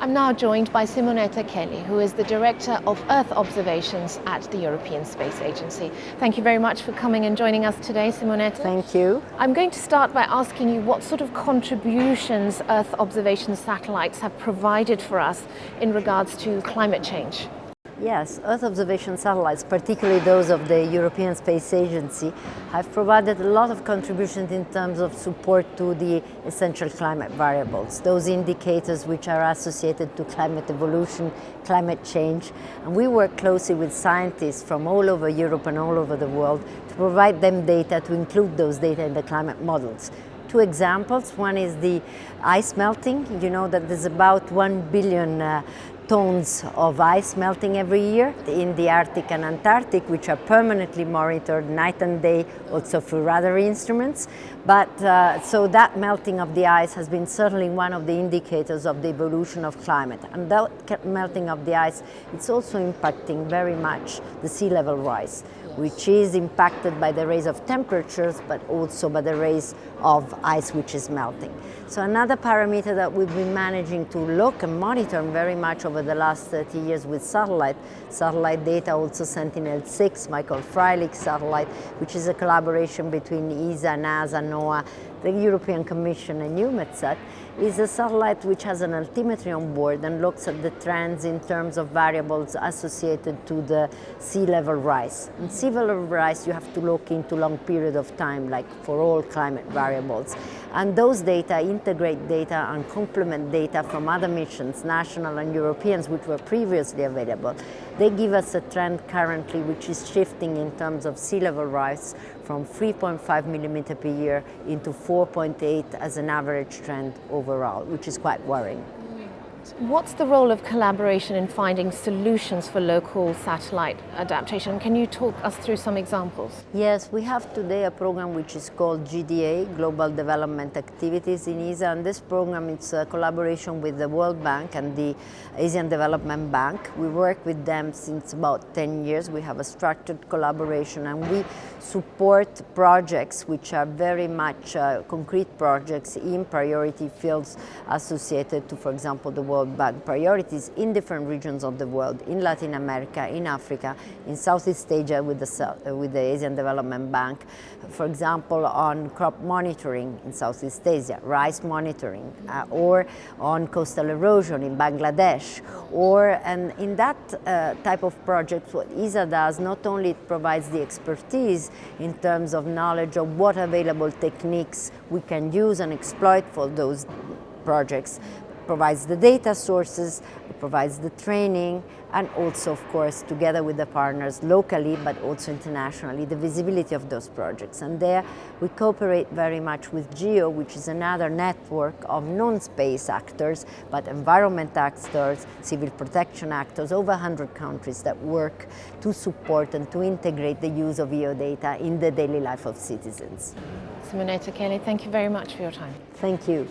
I'm now joined by Simonetta Cheli, who is the Director of Earth Observations at the European Space Agency. Thank you very much for coming and joining us today, Simonetta. Thank you. I'm going to start by asking you what sort of contributions Earth observation satellites have provided for us in regards to climate change. Yes, Earth observation satellites, particularly those of the European Space Agency, have provided a lot of contributions in terms of support to the essential climate variables, those indicators which are associated to climate evolution, climate change. And we work closely with scientists from all over Europe and all over the world to provide them data, to include those data in the climate models. Two examples. One is the ice melting. You know that there's about 1 billion tons of ice melting every year in the Arctic and Antarctic, which are permanently monitored night and day, also through radar instruments. But so that melting of the ice has been certainly one of the indicators of the evolution of climate. And that melting of the ice, it's also impacting very much the sea level rise, which is impacted by the rise of temperatures, but also by the rise of ice which is melting. So another parameter that we've been managing to look and monitor very much over the last 30 years with satellite data, also Sentinel-6, Michael Freilich satellite, which is a collaboration between ESA, NASA, NOAA, the European Commission and EUMETSAT, is a satellite which has an altimetry on board and looks at the trends in terms of variables associated to the sea level rise. In sea level rise, you have to look into long period of time, like for all climate variables. And those data integrate data and complement data from other missions, national and Europeans, which were previously available. They give us a trend currently which is shifting in terms of sea level rise from 3.5 millimeter per year into 4.8 as an average trend overall, which is quite worrying. What's the role of collaboration in finding solutions for local satellite adaptation? Can you talk us through some examples? Yes, we have today a program which is called GDA, Global Development Activities in ESA, and this program is a collaboration with the World Bank and the Asian Development Bank. We work with them since about 10 years. We have a structured collaboration and we support projects which are very much concrete projects in priority fields associated to, for example, the World Bank priorities in different regions of the world, in Latin America, in Africa, in Southeast Asia with the Asian Development Bank, for example, on crop monitoring in Southeast Asia, rice monitoring, or on coastal erosion in Bangladesh. And in that type of project, what ESA does, not only it provides the expertise in terms of knowledge of what available techniques we can use and exploit for those projects, provides the data sources, it provides the training, and also, of course, together with the partners locally, but also internationally, the visibility of those projects. And there we cooperate very much with GEO, which is another network of non-space actors, but environment actors, civil protection actors, over 100 countries that work to support and to integrate the use of EO data in the daily life of citizens. Simonetta Cheli, thank you very much for your time. Thank you.